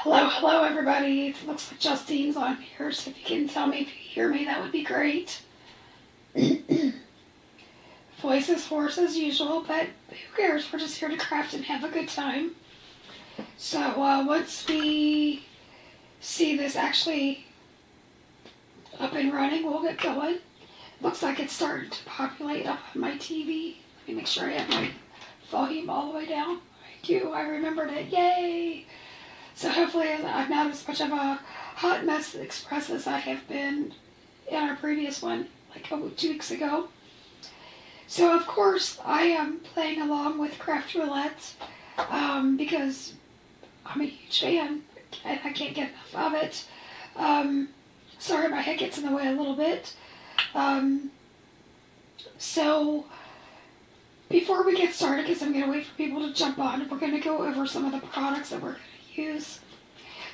Hello everybody. It looks like Justine's on here, so if you can tell me if you hear me, that would be great. Voice is hoarse as usual, but who cares? We're just here to craft and have a good time. So once we see this actually up and running, we'll get going. Looks like it's starting to populate up on my TV. Let me make sure I have my volume all the way down. I do. I remembered it. Yay! So hopefully I'm not as much of a hot mess express as I have been in our previous one, like 2 weeks ago. So of course I am playing along with Craft Roulette because I'm a huge fan and I can't get enough of it. Sorry, my head gets in the way a little bit. So before we get started, because I'm going to wait for people to jump on, we're going to go over some of the products that we're going to use.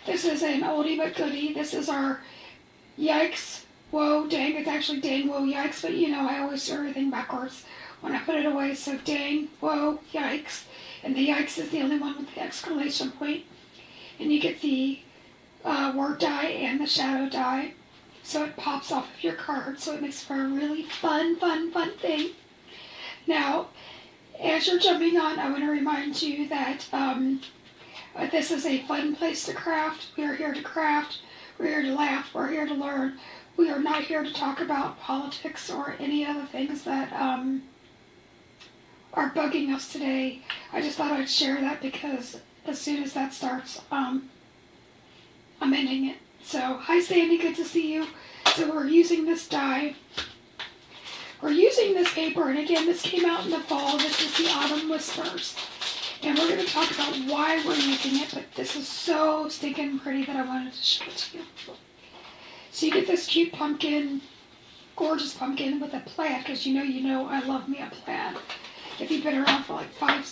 This is an oldie but goodie. This is our yikes, whoa, dang. It's actually dang, whoa, yikes, but you know I always do everything backwards when I put it away. So dang, whoa, yikes. And the yikes is the only one with the exclamation point. And you get the word die and the shadow die. So it pops off of your card, so it makes for a really fun thing. Now, as you're jumping on, I want to remind you that this is a fun place to craft. We are here to craft. We're here to laugh. We're here to learn. We are not here to talk about politics or any other things that are bugging us today. I just thought I'd share that because as soon as that starts, I'm ending it. So, hi Sandy, good to see you. So we're using this die. We're using this paper, and again, this came out in the fall. This is the Autumn Whispers. And we're going to talk about why we're using it, but this is so stinking pretty that I wanted to show it to you. So you get this cute pumpkin, gorgeous pumpkin with a plaid, because you know I love me a plaid. If you've been around for like five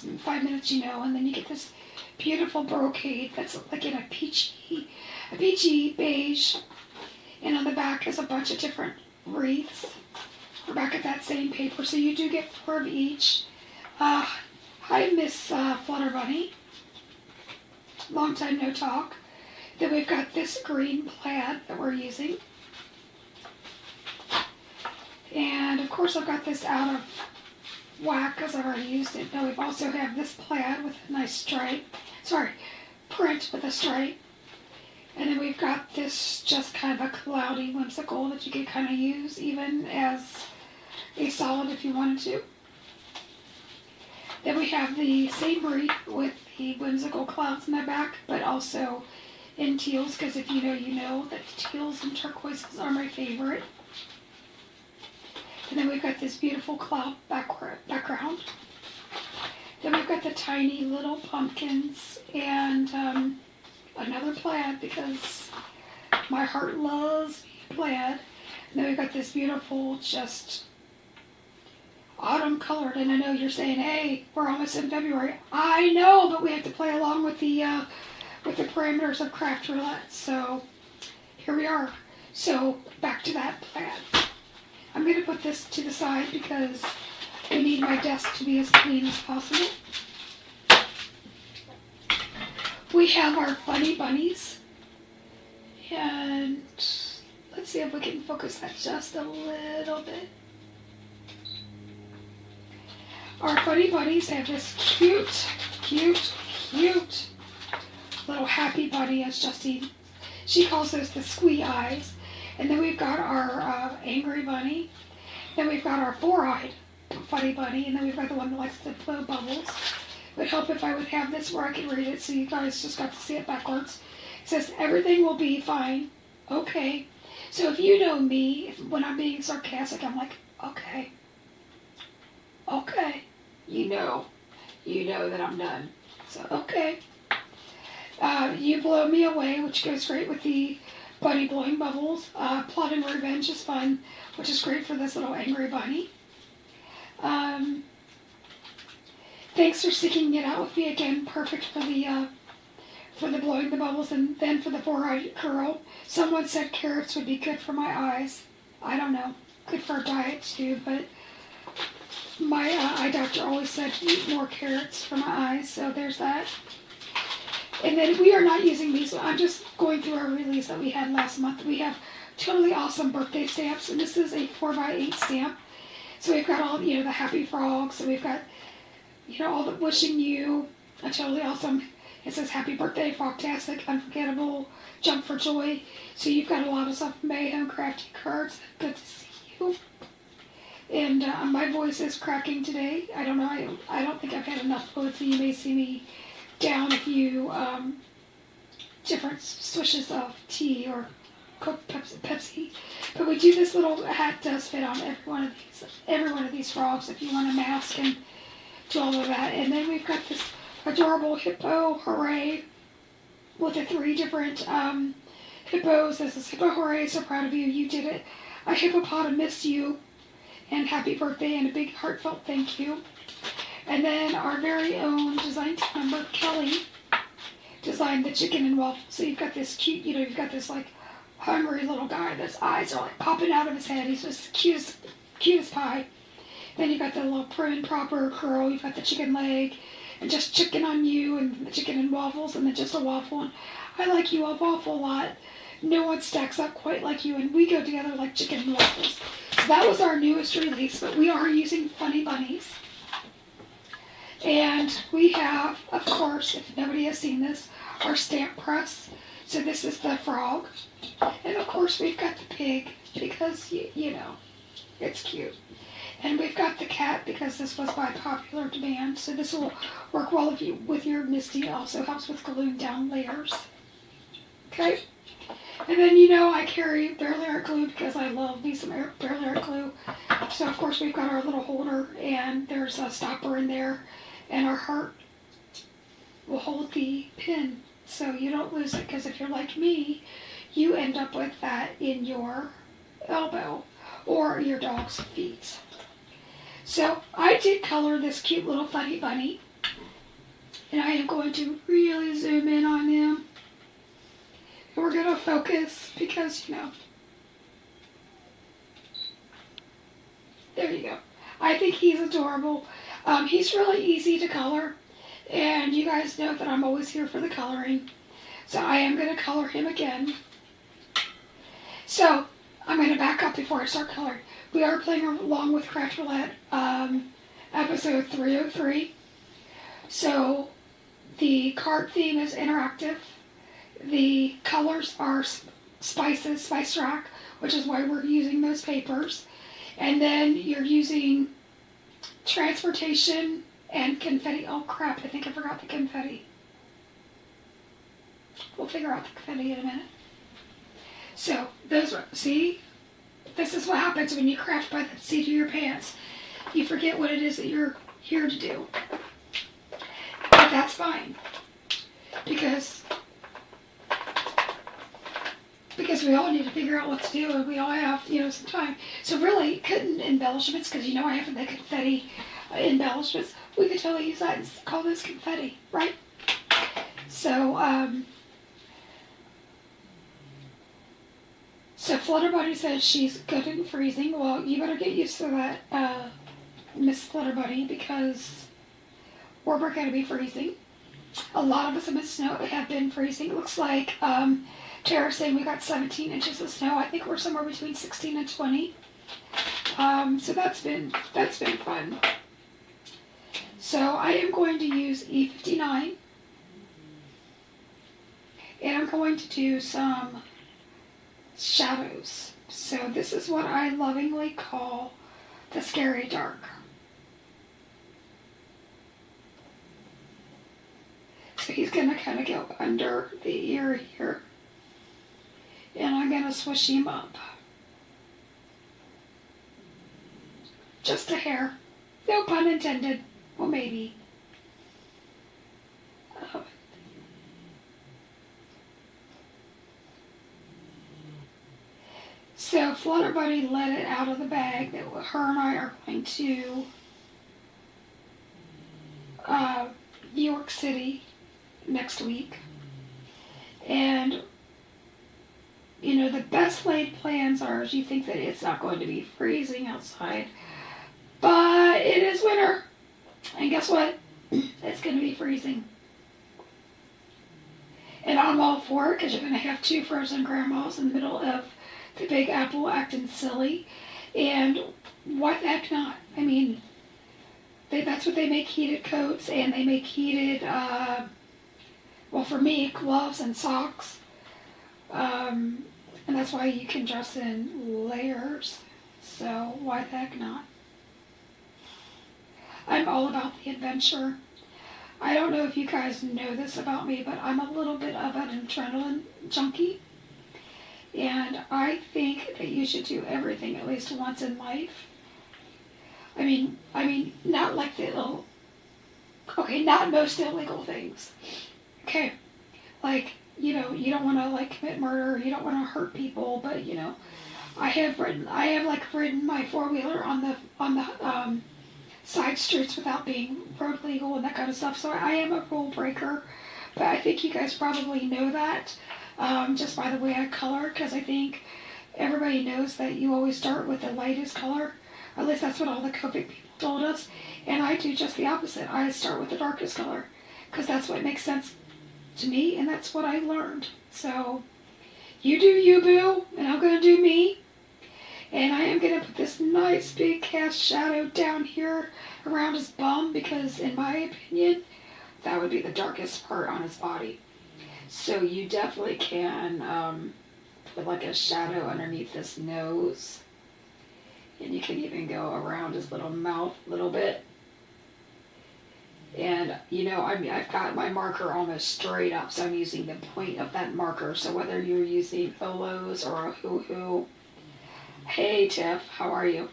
minutes, you know. And then you get this beautiful brocade that's like in a peachy beige. And on the back is a bunch of different wreaths. We're back at that same paper, so you do get 4 of each. Hi, Miss Flutter Bunny. Long time no talk. Then we've got this green plaid that we're using. And of course I've got this out of whack because I've already used it. Now we've also have this plaid with a nice stripe. Print with a stripe. And then we've got this just kind of a cloudy whimsical that you could kind of use even as a solid if you wanted to. Then we have the same wreath with the whimsical clouds in the back, but also in teals, because if you know that teals and turquoises are my favorite. And then we've got this beautiful cloud background. Then we've got the tiny little pumpkins and another plaid because my heart loves plaid. And then we've got this beautiful just autumn colored, and I know you're saying, hey, we're almost in February. I know, but we have to play along with the parameters of Craft Roulette. So here we are. So back to that plaid. I'm going to put this to the side because we need my desk to be as clean as possible. We have our Funny Bunnies, and let's see if we can focus that just a little bit. Our Funny Bunnies have this cute little happy bunny, as Justine, she calls those the squee eyes. And then we've got our angry bunny. Then we've got our 4-eyed Funny Bunny, and then we've got the one that likes to blow bubbles. It would help if I would have this where I could read it so you guys just got to see it backwards. It says, everything will be fine. Okay. So if you know me, when I'm being sarcastic, I'm like, okay. Okay. You know that I'm done. So, okay. You blow me away, which goes great with the bunny blowing bubbles. Plotting revenge is fun, which is great for this little angry bunny. Thanks for sticking it out with me again. Perfect for the blowing the bubbles, and then for the 4-eyed girl. Someone said carrots would be good for my eyes. I don't know. Good for a diet too, but my eye doctor always said eat more carrots for my eyes, so there's that. And then we are not using these. I'm just going through our release that we had last month. We have totally awesome birthday stamps, and this is a 4x8 stamp. So we've got all, the happy frogs, so we've got, all the wishing you a totally awesome. It says happy birthday, frogtastic, unforgettable, jump for joy. So you've got a lot of stuff, mayhem, crafty cards. Good to see you. And my voice is cracking today. I don't know. I don't think I've had enough fluid, so you may see me down a few different swishes of tea or Coke, Pepsi. But we do this little hat does fit on every one of these frogs if you want a mask and do all of that. And then we've got this adorable hippo hooray with the 3 different hippos. This is hippo hooray, so proud of you, you did it. A hippopotamus you, and happy birthday and a big heartfelt thank you. And then our very own design team member Kelly designed the chicken and waffle. So you've got this cute, you've got this like hungry little guy. Those eyes are like popping out of his head. He's just cute as pie. Then you've got the little prim and proper curl. You've got the chicken leg and just chicken on you and the chicken and waffles and then just a waffle. And I like you a waffle a lot. No one stacks up quite like you, and we go together like chicken and waffles. So that was our newest release, but we are using Funny Bunnies. And we have, of course, if nobody has seen this, our stamp press. So this is the frog. And of course we've got the pig because, it's cute. And we've got the cat because this was by popular demand. So this will work well with your Misty. It also helps with gluing down layers. Okay? And then, I carry Barely Art glue because I love me some Barely Art glue. So of course we've got our little holder and there's a stopper in there. And our heart will hold the pin so you don't lose it, because if you're like me, you end up with that in your elbow or your dog's feet. So I did color this cute little funny bunny, and I am going to really zoom in on him. And we're going to focus because, there you go. I think he's adorable. He's really easy to color, and you guys know that I'm always here for the coloring. So I am going to color him again. So I'm going to back up before I start coloring. We are playing along with Craft Roulette, episode 303. So the card theme is interactive. The colors are Spice Rack, which is why we're using those papers. And then you're using transportation and confetti. Oh crap, I think I forgot the confetti. We'll figure out the confetti in a minute. So, see? This is what happens when you craft by the seat of your pants. You forget what it is that you're here to do. But that's fine. Because we all need to figure out what to do, and we all have, some time. So really, cotton embellishments, because I have the confetti embellishments, we could totally use that and call this confetti, right? So, so Flutter Bunny says she's good in freezing. Well, you better get used to that, Miss Flutter Bunny, because we're going to be freezing. A lot of us in the snow have been freezing. It looks like, Tara's saying we got 17 inches of snow. I think we're somewhere between 16 and 20. So that's been fun. So I am going to use E59. And I'm going to do some shadows. So this is what I lovingly call the scary dark. So he's going to kind of go under the ear here. And I'm going to swish him up. Just a hair. No pun intended. Well, maybe. So Flutter Bunny let it out of the bag that her and I are going to New York City next week. And the best laid plans are you think that it's not going to be freezing outside, but it is winter, and guess what? It's going to be freezing. And I'm all for it because you're going to have two frozen grandmas in the middle of the Big Apple acting silly. And why the heck not? I mean, that's what they make heated coats, and they make heated, well, for me, gloves and socks. And that's why you can dress in layers. So why the heck not? I'm all about the adventure. I don't know if you guys know this about me, but I'm a little bit of an adrenaline junkie. And I think that you should do everything at least once in life. I mean, not like the little, okay, not most illegal things. Okay, like, you know, you don't want to like commit murder, you don't want to hurt people, but you know, I have ridden my four-wheeler on the side streets without being road legal and that kind of stuff. So I am a rule breaker, but I think you guys probably know that just by the way I color, because I think everybody knows that you always start with the lightest color. At least that's what all the COVID people told us. And I do just the opposite. I start with the darkest color because that's what makes sense to me, and that's what I learned. So you do you, boo, and I'm going to do me. And I am going to put this nice big cast shadow down here around his bum because, in my opinion, that would be the darkest part on his body. So you definitely can put like a shadow underneath his nose. And you can even go around his little mouth a little bit. And, you know, I mean, I've got my marker almost straight up, so I'm using the point of that marker. So whether you're using Olos or a hoo-hoo, hey Tiff, how are you?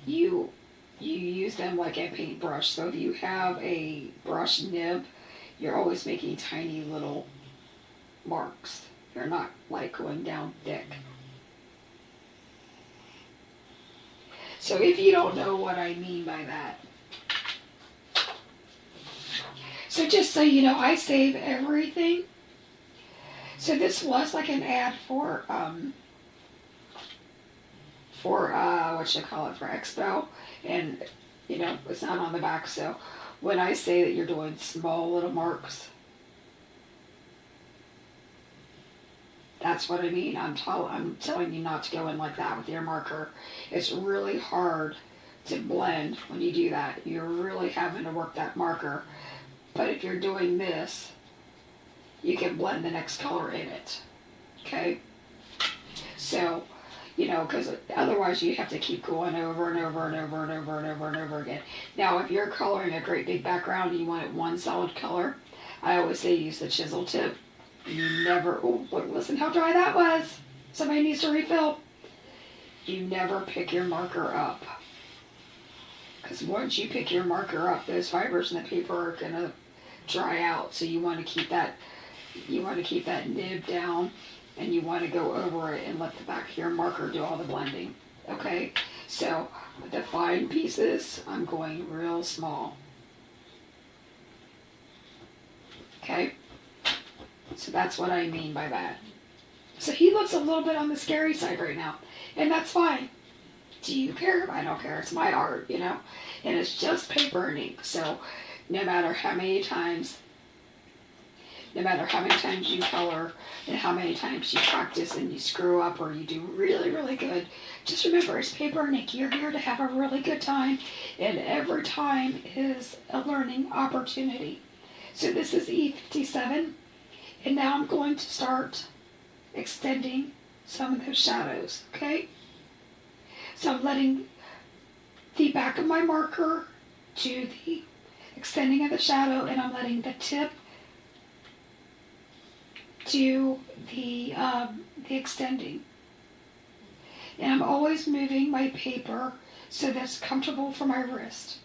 You use them like a paintbrush. So if you have a brush nib, you're always making tiny little marks. You're not like going down thick. So if you don't know what I mean by that, so just so you know, I save everything. So this was like an ad for what you call it, for Expo, and you know, it's not on the back. So when I say that you're doing small little marks, that's what I mean. I'm telling you not to go in like that with your marker. It's really hard to blend when you do that. You're really having to work that marker. But if you're doing this, you can blend the next color in it. Okay? So, you know, because otherwise you have to keep going over and over and over and over and over and over again. Now, if you're coloring a great big background and you want it one solid color, I always say use the chisel tip. You never, oh, look, listen how dry that was. Somebody needs to refill. You never pick your marker up. Because once you pick your marker up, those fibers in the paper are going to dry out. So you want to keep that nib down, and you want to go over it and let the back of your marker do all the blending. Okay? So the fine pieces, I'm going real small. Okay? So that's what I mean by that. So he looks a little bit on the scary side right now. And that's fine. Do you care? I don't care. It's my art, you know. And it's just paper and ink. So no matter how many times you color and how many times you practice and you screw up or you do really, really good, just remember it's paper and ink. You're here to have a really good time. And every time is a learning opportunity. So this is E57. And now I'm going to start extending some of those shadows, okay? So I'm letting the back of my marker do the extending of the shadow, and I'm letting the tip do the extending. And I'm always moving my paper so that's comfortable for my wrist.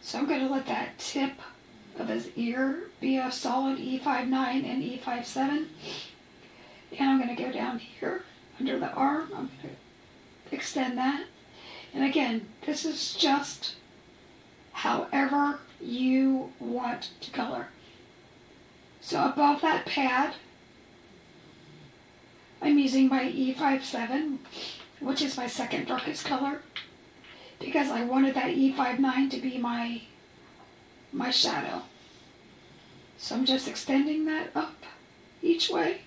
So I'm going to let that tip of his ear be a solid E59 and E57. And I'm going to go down here under the arm. I'm going to extend that. And again, this is just however you want to color. So above that pad, I'm using my E57, which is my second darkest color. because I wanted that E59 to be my shadow. So I'm just extending that up each way.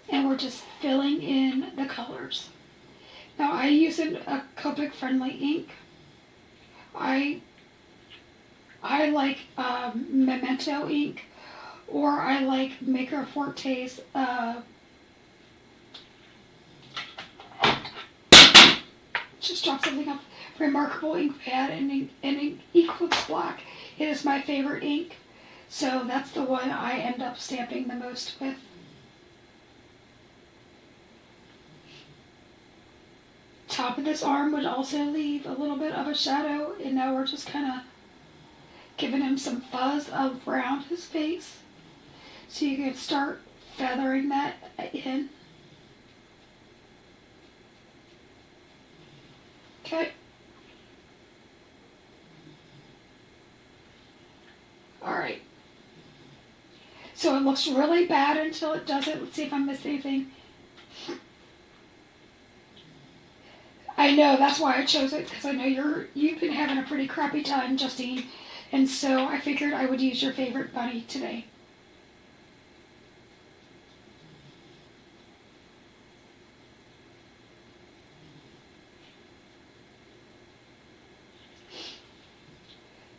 And we're just filling in the colors. Now I use a Copic friendly ink. I like Memento ink, or I like Maker Forte's just dropped something up. Remarkable ink pad and Eclipse Black. It is my favorite ink, so that's the one I end up stamping the most with. Top of this arm would also leave a little bit of a shadow, and now we're just kind of giving him some fuzz around his face. So you can start feathering that in. Okay. Alright. So it looks really bad until it doesn't. Let's see if I missed anything. I know, that's why I chose it, because I know you've been having a pretty crappy time, Justine, and so I figured I would use your favorite bunny today.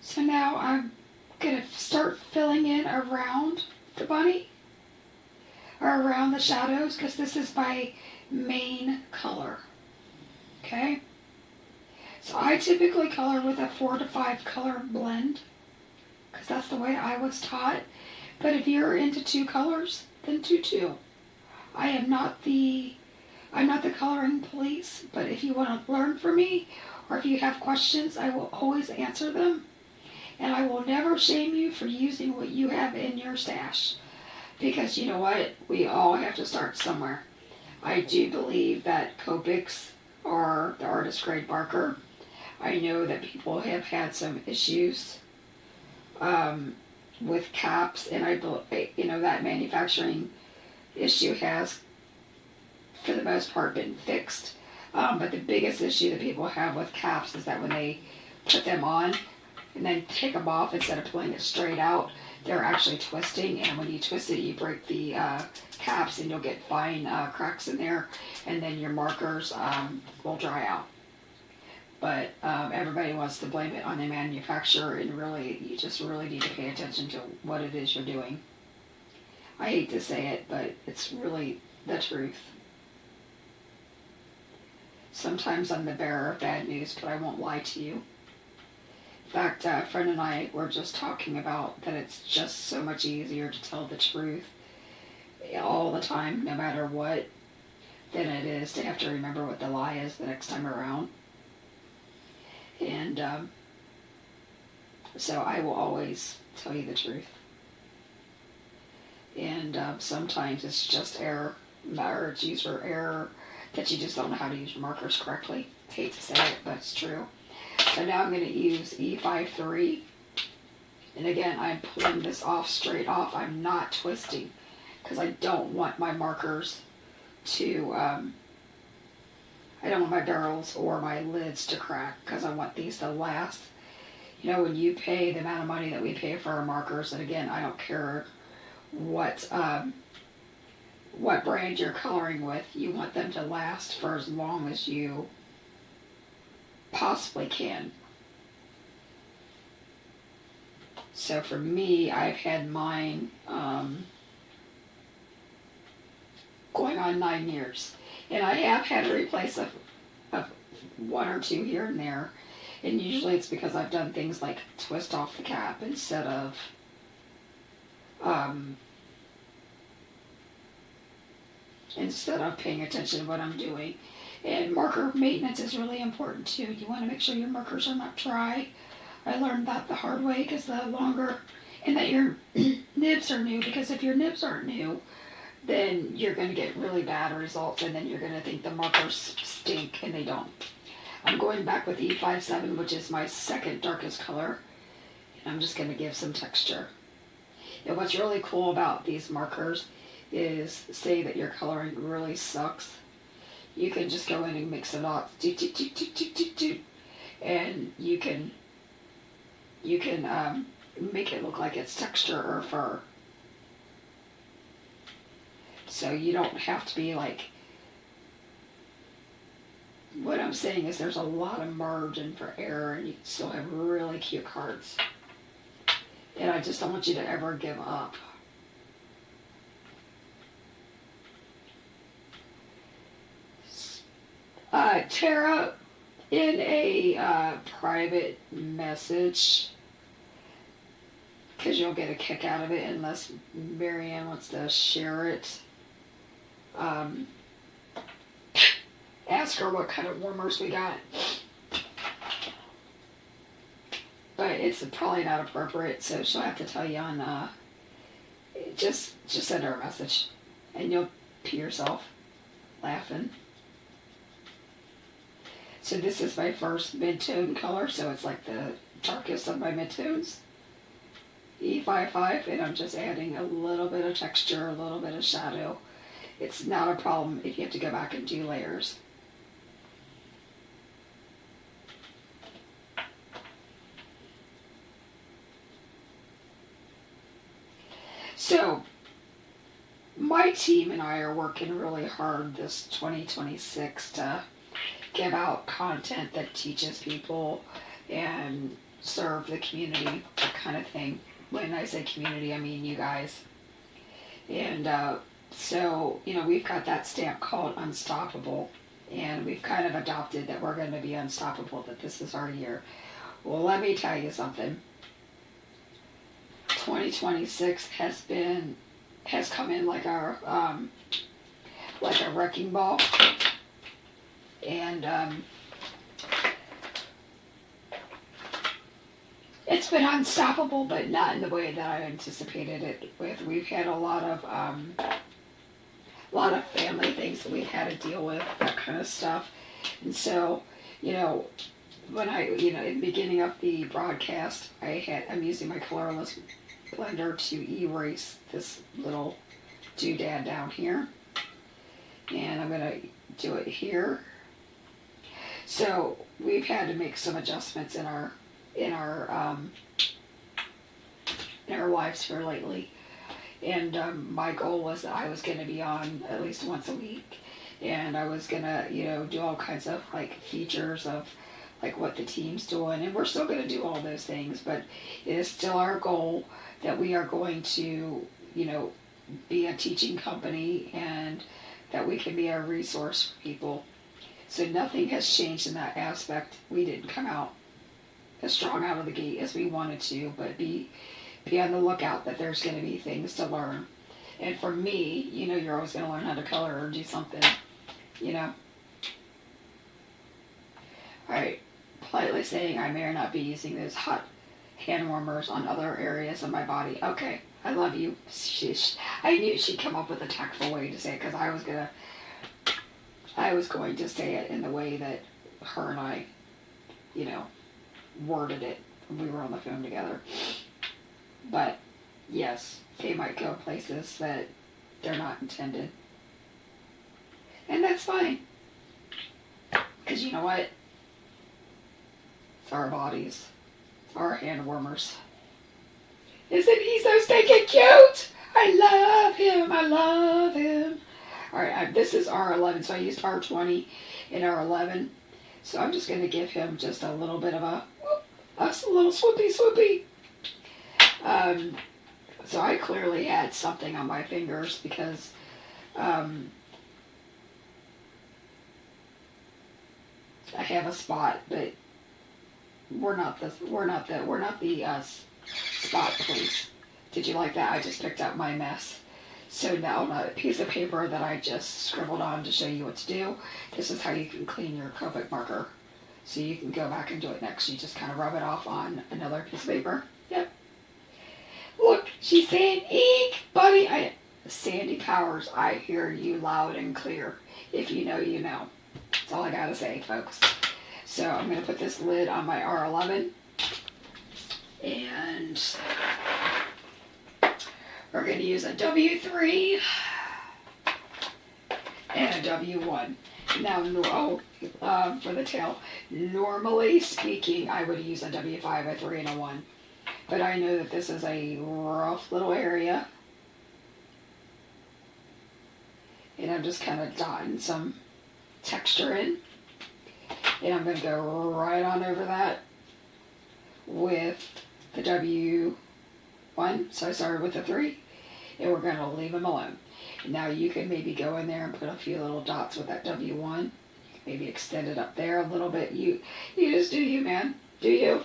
So now I'm going to start filling in around the bunny, or around the shadows, because this is my main color. Okay, so I typically color with a 4 to 5 color blend, because that's the way I was taught. But if you're into 2 colors, then do 2. I'm not the coloring police, but if you want to learn from me, or if you have questions, I will always answer them. And I will never shame you for using what you have in your stash, because you know what? We all have to start somewhere. I do believe that Copics or the artist grade marker. I know that people have had some issues with caps, and that manufacturing issue has, for the most part, been fixed. But the biggest issue that people have with caps is that when they put them on and then take them off, instead of pulling it straight out, they're actually twisting, and when you twist it, you break the caps, and you'll get fine cracks in there, and then your markers will dry out. But everybody wants to blame it on the manufacturer, and really, you just really need to pay attention to what it is you're doing. I hate to say it, but it's really the truth. Sometimes I'm the bearer of bad news, but I won't lie to you. In fact, a friend and I were just talking about that it's just so much easier to tell the truth all the time, no matter what, than it is to have to remember what the lie is the next time around. And so I will always tell you the truth. And sometimes it's just error, or it's user error, that you just don't know how to use your markers correctly. I hate to say it, but it's true. So now I'm going to use E53, and again, I'm pulling this off straight off. I'm not twisting, because I don't want my markers to, I don't want my barrels or my lids to crack, because I want these to last. You know, when you pay the amount of money that we pay for our markers, and again, I don't care what brand you're coloring with, you want them to last for as long as you possibly can. So for me, I've had mine going on 9 years, and I have had to replace a 1 or 2 here and there, and usually it's because I've done things like twist off the cap instead of paying attention to what I'm doing. And marker maintenance is really important too. You want to make sure your markers are not dry. I learned that the hard way, because the longer, and that your nibs are new, because if your nibs aren't new, then you're going to get really bad results, and then you're going to think the markers stink, and they don't. I'm going back with E57, which is my second darkest color. I'm just going to give some texture. And what's really cool about these markers is, say that your coloring really sucks, you can just go in and mix it up, and you can make it look like it's texture or fur. So you don't have to be like, what I'm saying is there's a lot of margin for error, and you can still have really cute cards. And I just don't want you to ever give up. Tara, in a private message, because you'll get a kick out of it unless Marianne wants to share it. Ask her what kind of warmers we got. But it's probably not appropriate, so she'll have to tell you on, just send her a message, and you'll pee yourself laughing. So this is my first mid-tone color, so it's like the darkest of my mid-tones. E55, and I'm just adding a little bit of texture, a little bit of shadow. It's not a problem if you have to go back and do layers. So, my team and I are working really hard this 2026 to give out content that teaches people and serve the community, that kind of thing. When I say community, I mean you guys. And so, we've got that stamp called Unstoppable, and we've kind of adopted that we're going to be unstoppable, that this is our year. Well, let me tell you something. 2026 has come in like a wrecking ball, and it's been unstoppable, but not in the way that I anticipated it with. We've had a lot of family things that we've had to deal with, that kind of stuff. And so, when in the beginning of the broadcast, I'm using my colorless blender to erase this little doodad down here, and I'm going to do it here. So we've had to make some adjustments in our lives here lately, and my goal was that I was going to be on at least once a week, and I was going to do all kinds of like features of like what the team's doing, and we're still going to do all those things, but it is still our goal that we are going to be a teaching company, and that we can be a resource for people. So nothing has changed in that aspect. We didn't come out as strong out of the gate as we wanted to, but be on the lookout that there's going to be things to learn. And for me, you're always going to learn how to color or do something, Alright, politely saying I may or not be using those hot hand warmers on other areas of my body. Okay, I love you. I knew she'd come up with a tactful way to say it, because I was going to say it in the way that her and I, worded it when we were on the phone together. But yes, they might go places that they're not intended. And that's fine. Because you know what? It's our bodies. It's our hand warmers. Isn't he so stinking cute? I love him. I love him. Alright, this is R11, so I used R20 in R11. So I'm just going to give him just a little bit of a little swoopy. So I clearly had something on my fingers, because I have a spot, but we're not the spot police. Did you like that? I just picked up my mess. So now on a piece of paper that I just scribbled on to show you what to do, this is how you can clean your Copic marker. So you can go back and do it next. You just kind of rub it off on another piece of paper. Yep. Look, she's saying, eek, buddy. Sandy Powers, I hear you loud and clear. If you know, you know. That's all I gotta say, folks. So I'm going to put this lid on my R11. And we're going to use a W3 and a W1. Now, for the tail, normally speaking, I would use a W5, a 3, and a 1. But I know that this is a rough little area. And I'm just kind of dotting some texture in. And I'm going to go right on over that with the W1. So I started with the 3. And we're going to leave them alone. Now you can maybe go in there and put a few little dots with that W1. Maybe extend it up there a little bit. You just do you, man. Do you.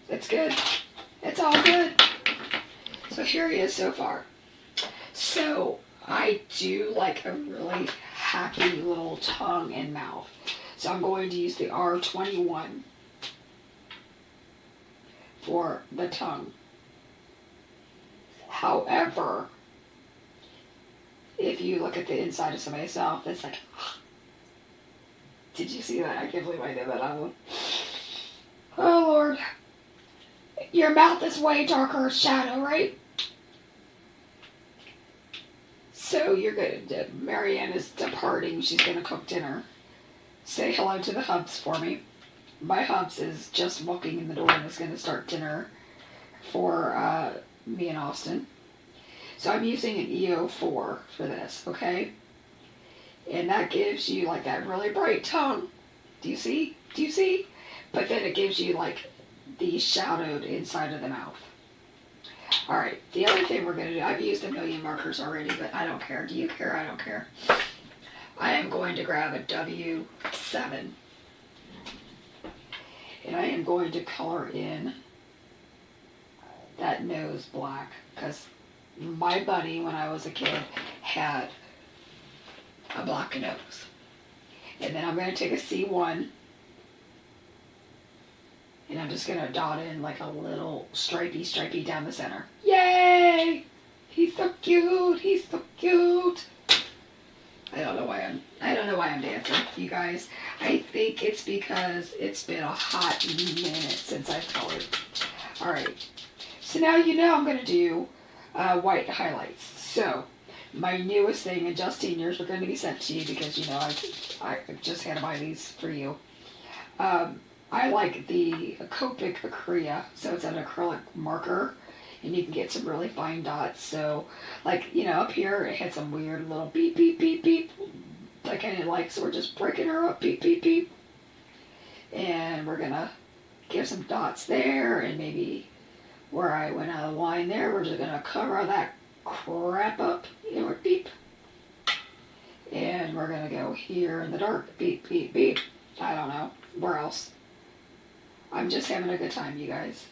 It's good. It's all good. So here he is so far. So I do like a really happy little tongue and mouth. So I'm going to use the R21 for the tongue. However, if you look at the inside of somebody's mouth, it's like, did you see that? I can't believe I did that on one. Oh, Lord. Your mouth is way darker shadow, right? So you're good. Marianne is departing. She's going to cook dinner. Say hello to the Hubs for me. My Hubs is just walking in the door and is going to start dinner for me and Austin. So I'm using an EO4 for this, okay? And that gives you like that really bright tongue. Do you see? Do you see? But then it gives you like the shadowed inside of the mouth. Alright, the other thing we're going to do, I've used a million markers already, but I don't care. Do you care? I don't care. I am going to grab a W7. And I am going to color in that nose black, because my buddy, when I was a kid, had a black nose. And then I'm going to take a C1, and I'm just going to dot in like a little stripey down the center. Yay! He's so cute. He's so cute. I don't know why I'm dancing, you guys. I think it's because it's been a hot minute since I've colored. All right. So now you know I'm going to do white highlights. So my newest thing, and Justine, yours are going to be sent to you because, you know, I just had to buy these for you. I like the Copic Acrea, so it's an acrylic marker, and you can get some really fine dots. So, like, you know, up here it had some weird little beep, beep, beep, beep. Like I didn't like, so we're just breaking her up, beep, beep, beep. And we're going to give some dots there, and maybe where I went out of line there, we're just going to cover that crap up, you know, beep. And we're going to go here in the dark, beep, beep, beep. I don't know, where else? I'm just having a good time, you guys.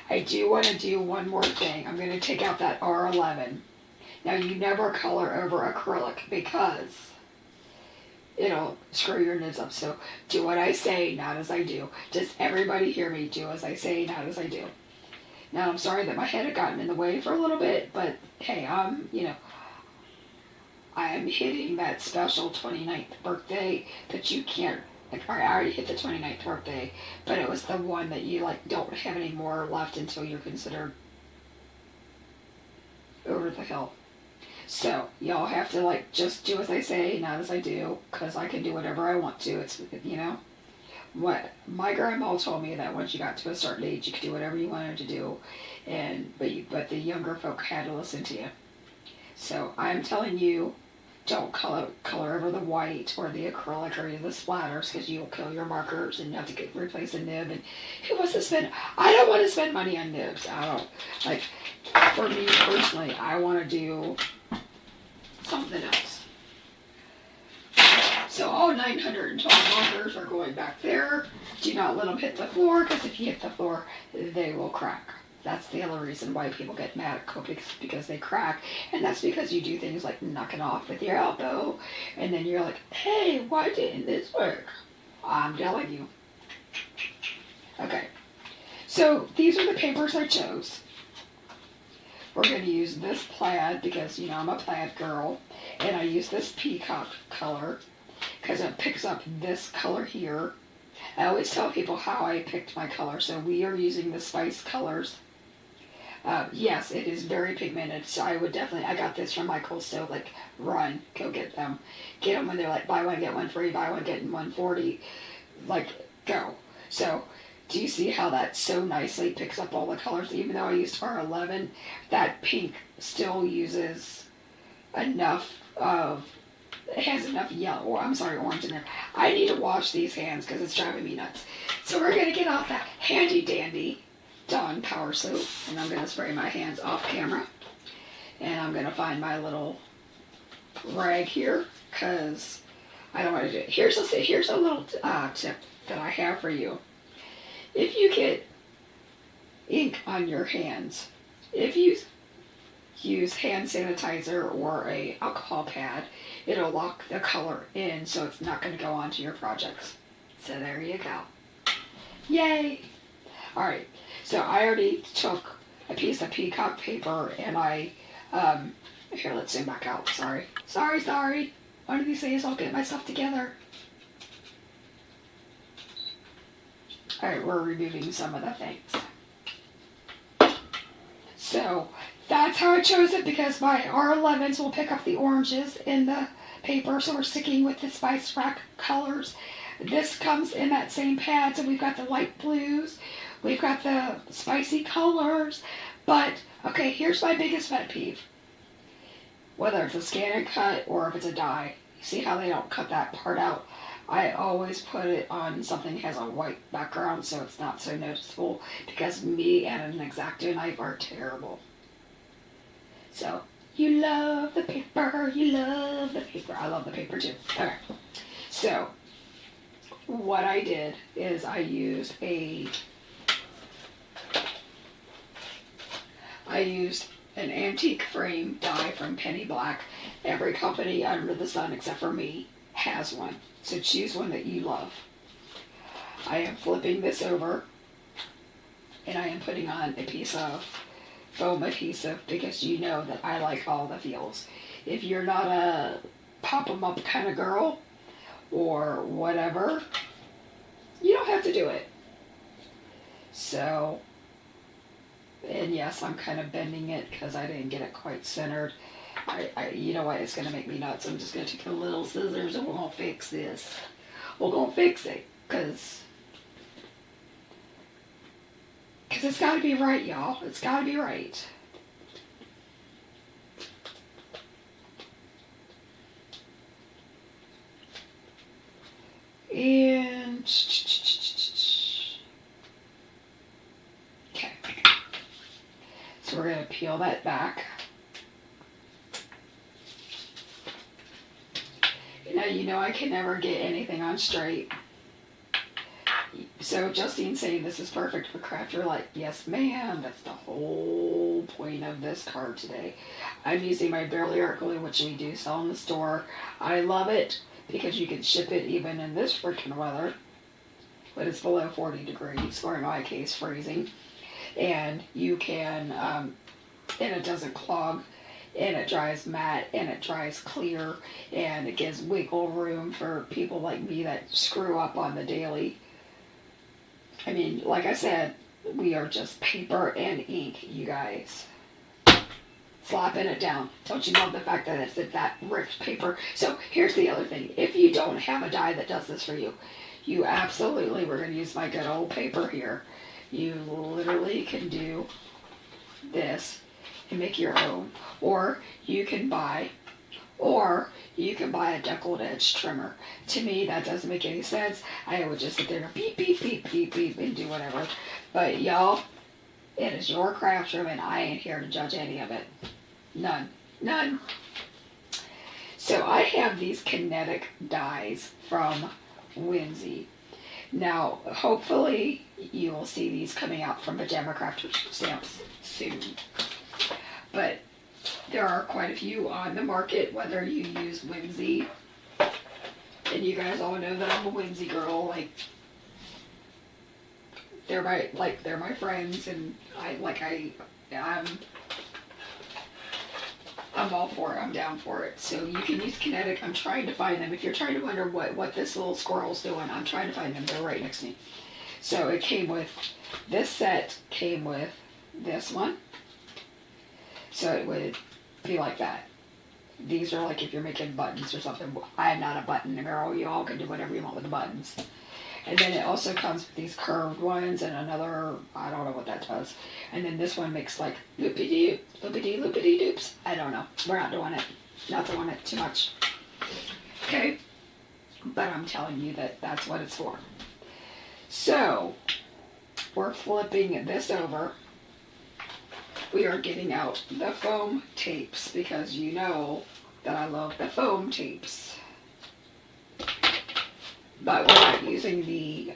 I do want to do one more thing. I'm going to take out that R11. Now, you never color over acrylic because it'll screw your nibs up. So do what I say, not as I do. Does everybody hear me? Do as I say, not as I do. Now, I'm sorry that my head had gotten in the way for a little bit, but hey, you know, I am hitting that special 29th birthday that you can't, like, I already hit the 29th birthday, but it was the one that you, like, don't have any more left until you're considered over the hill. So, y'all have to, like, just do as I say, not as I do, because I can do whatever I want to. It's, you know, what my grandma told me, that once you got to a certain age, you could do whatever you wanted to do, and but the younger folk had to listen to you. So, I'm telling you, don't color over the white or the acrylic or the splatters, because you'll kill your markers and you have to replace a nib. And who wants to spend? I don't want to spend money on nibs. I don't. Like, for me personally, I want to do something else. So all 912 markers are going back there. Do not let them hit the floor, because if you hit the floor, they will crack. That's the other reason why people get mad at Copics, because they crack. And that's because you do things like knock it off with your elbow, and then you're like, hey, why didn't this work? I'm telling you. Okay. So these are the papers I chose. We're going to use this plaid because, you know, I'm a plaid girl. And I use this peacock color because it picks up this color here. I always tell people how I picked my color. So we are using the Spice colors. Yes, it is very pigmented, so I would definitely, I got this from Michael's, so like, run, go get them. Get them when they're like, buy one, get one free, buy one, get 140, like, go. So, do you see how that so nicely picks up all the colors? Even though I used R11, that pink still uses enough of, it has enough yellow, or I'm sorry, orange in there. I need to wash these hands because it's driving me nuts. So we're going to get out that handy dandy Dawn power soap, and I'm going to spray my hands off camera. And I'm going to find my little rag here because I don't want to do it. Here's a little tip that I have for you. If you get ink on your hands, if you use hand sanitizer or a alcohol pad, it'll lock the color in so it's not going to go onto your projects. So there you go. Yay! Alright, so I already took a piece of peacock paper and I, here, let's zoom back out, sorry. Sorry. One of these days I'll get myself together. Alright, we're removing some of the things. So, that's how I chose it because my R11s will pick up the oranges in the paper, so we're sticking with the Spice Rack colors. This comes in that same pad, so we've got the light blues, we've got the spicy colors, but, okay, here's my biggest pet peeve. Whether it's a scan and cut or if it's a die, you see how they don't cut that part out? I always put it on something that has a white background so it's not so noticeable because me and an X-Acto knife are terrible. So, you love the paper, I love the paper too. Okay, so what I did is I used an antique frame die from Penny Black. Every company under the sun except for me has one. So choose one that you love. I am flipping this over and I am putting on a piece of foam adhesive because you know that I like all the feels. If you're not a pop 'em up kind of girl or whatever, you don't have to do it. So, and yes, I'm kind of bending it because I didn't get it quite centered. You know what, it's going to make me nuts. I'm just going to take the little scissors and we're going to fix this. We're going to fix it because it's got to be right, y'all. It's got to be right. And okay, so we're going to peel that back. Now you know I can never get anything on straight. So Justine's saying this is perfect for Craft Roulette. Yes, ma'am. That's the whole point of this card today. I'm using my Barely Art glue, which we do sell in the store. I love it because you can ship it even in this freaking weather, but it's below 40 degrees, or in my case, freezing. And you can, and it doesn't clog, and it dries matte, and it dries clear, and it gives wiggle room for people like me that screw up on the daily. I mean, like I said, we are just paper and ink, you guys. Slapping it down. Don't you love the fact that it's that ripped paper? So here's the other thing. If you don't have a die that does this for you, you absolutely, we're going to use my good old paper here. You literally can do this and make your own. Or you can buy a deckled edge trimmer. To me, that doesn't make any sense. I would just sit there and beep, beep, beep, beep, beep, and do whatever. But y'all, it is your craft room, and I ain't here to judge any of it. None. So I have these kinetic dies from Whimsy. Now, hopefully, you will see these coming out from Pajama Crafter Stamps soon. But there are quite a few on the market, whether you use Whimsy, and you guys all know that I'm a Whimsy girl. They're my friends, and I'm I'm all for it. I'm down for it. So you can use kinetic. I'm trying to find them. If you're trying to wonder what this little squirrel's doing, I'm trying to find them. They're right next to me. So it came with, this set came with this one. So it would be like that. These are like if you're making buttons or something. I'm not a button girl. You all can do whatever you want with the buttons. And then it also comes with these curved ones and another, I don't know what that does. And then this one makes like loopy-doo, loopy-dee, loopy-dee-doops. I don't know. We're not doing it. Not doing it too much. Okay? But I'm telling you that that's what it's for. So, we're flipping this over. We are getting out the foam tapes because you know that I love the foam tapes. But we're not using the,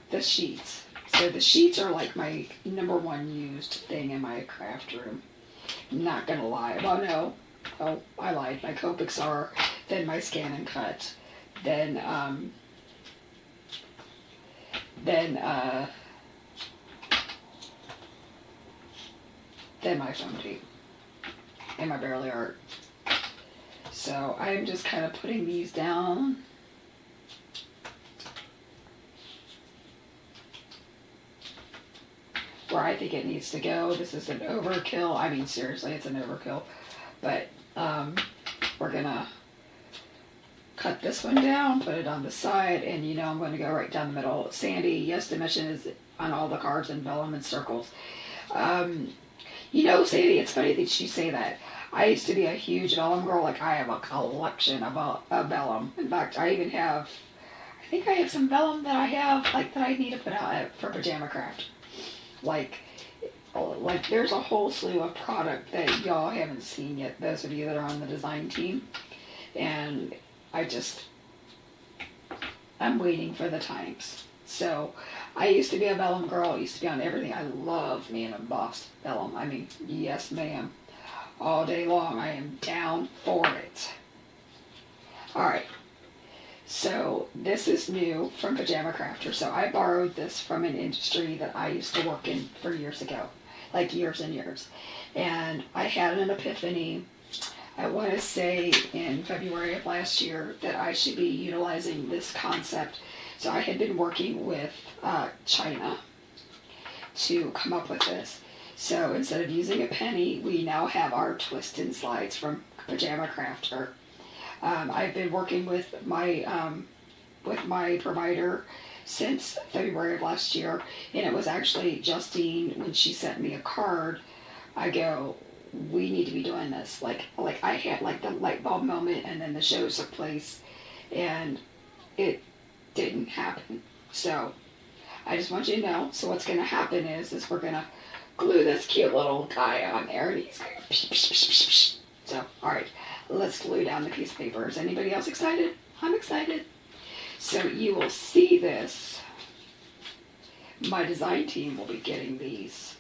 the sheets. So the sheets are like my #1 used thing in my craft room. Not gonna lie. Well, no. Oh, I lied. My Copics are, then my Scan and Cut, then my foam tape and my Barely Art. So I'm just kind of putting these down. Where I think it needs to go. This is an overkill. I mean, seriously, it's an overkill. But we're gonna cut this one down, put it on the side, and you know I'm going to go right down the middle. Sandy, yes, dimension is on all the cards and vellum and circles. You know, Sandy, it's funny that you say that. I used to be a huge vellum girl. Like, I have a collection of vellum. In fact, I think I have some vellum that I have, like, that I need to put out for Pajama Craft. Like there's a whole slew of product that y'all haven't seen yet, those of you that are on the design team. And I'm waiting for the times. So, I used to be a vellum girl. I used to be on everything. I love me an embossed vellum. I mean, yes, ma'am. All day long, I am down for it. Alright. So, this is new from Pajama Crafter. So, I borrowed this from an industry that I used to work in for years ago. Like, years and years. And I had an epiphany, I want to say in February of last year, that I should be utilizing this concept. So I had been working with China to come up with this. So instead of using a penny, we now have our twist and slides from Pajama Crafter. I've been working with my provider since February of last year, and it was actually Justine, when she sent me a card, I go, we need to be doing this. Like I had like the light bulb moment, and then the show took place, and it didn't happen. So I just want you to know. So what's going to happen is we're going to glue this cute little guy on there, and he's going to So, all right, let's glue down the piece of paper. Is anybody else excited? I'm excited. So you will see this. My design team will be getting these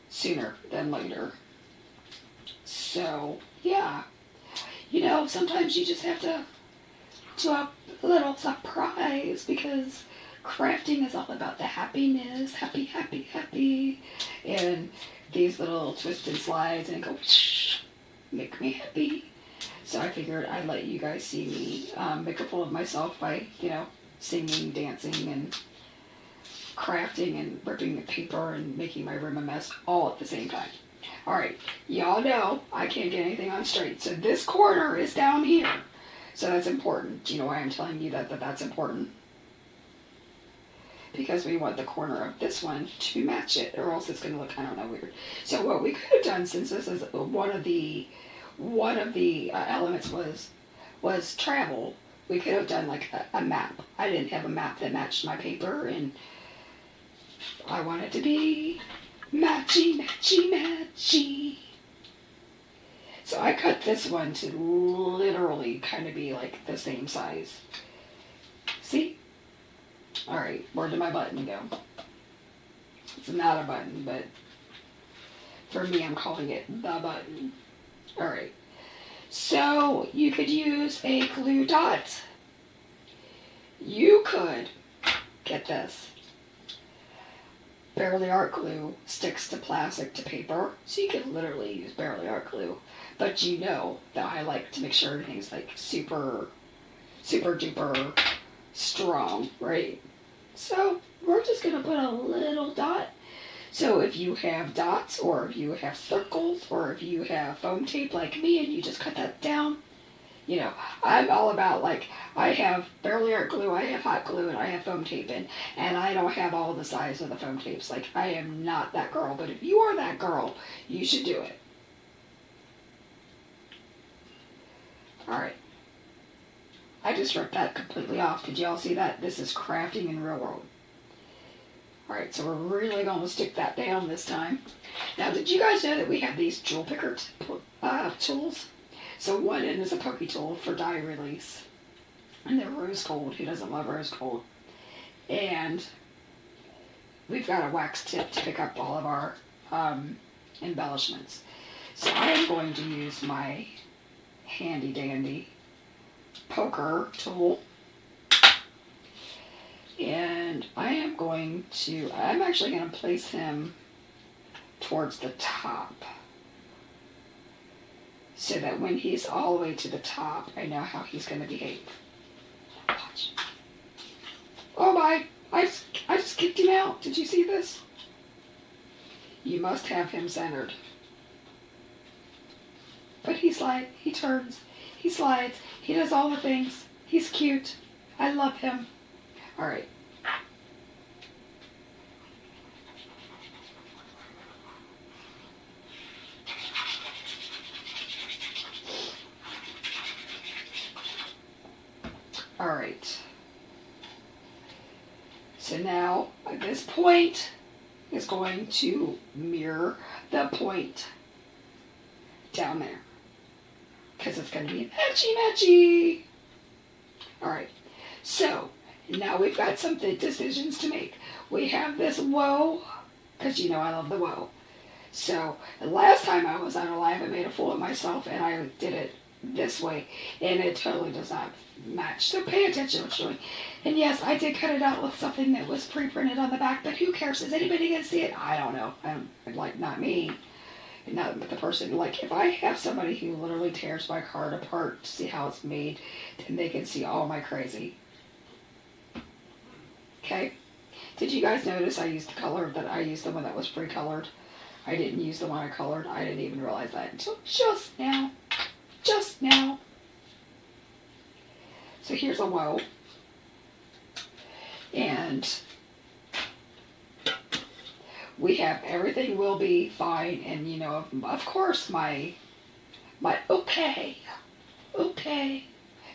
sooner than later. So, yeah. You know, sometimes you just have to do a little surprise, because crafting is all about the happiness. Happy, happy, happy. And these little twist and slides and go, shh, make me happy. So I figured I'd let you guys see me make a fool of myself by, you know, singing, dancing, and crafting and ripping the paper and making my room a mess all at the same time. Alright, y'all know I can't get anything on straight. So this corner is down here. So that's important. Do you know why I'm telling you that's important? Because we want the corner of this one to match it, or else it's going to look, I don't know, weird. So what we could have done, since this is one of the elements was travel, we could have done like a map. I didn't have a map that matched my paper, and I want it to be matchy, matchy, matchy. So I cut this one to literally kind of be like the same size. See? Alright, where did my button go? It's not a button, but for me I'm calling it the button. Alright, so you could use a glue dot. you could, get this, Barely Art glue sticks to plastic to paper, so you can literally use Barely Art glue. But you know that I like to make sure everything's like super duper strong, right? So we're just gonna put a little dot. So if you have dots, or if you have circles, or if you have foam tape like me and you just cut that down, you know, I'm all about, like, I have Barely Art glue, I have hot glue, and I have foam tape in, and I don't have all the size of the foam tapes. Like, I am not that girl, but if you are that girl, you should do it. Alright. I just ripped that completely off. Did y'all see that? This is crafting in real world. Alright, so we're really going to stick that down this time. Now, did you guys know that we have these jewel picker tools? So one end is a pokey tool for dye release. And they're rose gold. Who doesn't love rose gold? And we've got a wax tip to pick up all of our embellishments. So I am going to use my handy dandy poker tool. And I'm actually going to place him towards the top, so that when he's all the way to the top, I know how he's going to behave. Watch. Oh my, I just kicked him out. Did you see this? You must have him centered. But he slides, he turns, he slides, he does all the things. He's cute. I love him. Alright. Alright. So now, this point is going to mirror the point down there, because it's going to be matchy-matchy. Alright. So, now we've got some decisions to make. We have this whoa, because you know I love the whoa. So, the last time I was on a live, I made a fool of myself, and I did it this way, and it totally does not match. So pay attention to what you're doing. And yes, I did cut it out with something that was pre-printed on the back, but who cares? Is anybody going to see it? I don't know. Like, not me. Not the person. Like, if I have somebody who literally tears my card apart to see how it's made, then they can see all my crazy. Okay? Did you guys notice I used the color that I used the one that was pre-colored? I didn't use the one I colored. I didn't even realize that until just now. Just now. So here's a whoa. And we have everything will be fine. And you know, of course, my okay.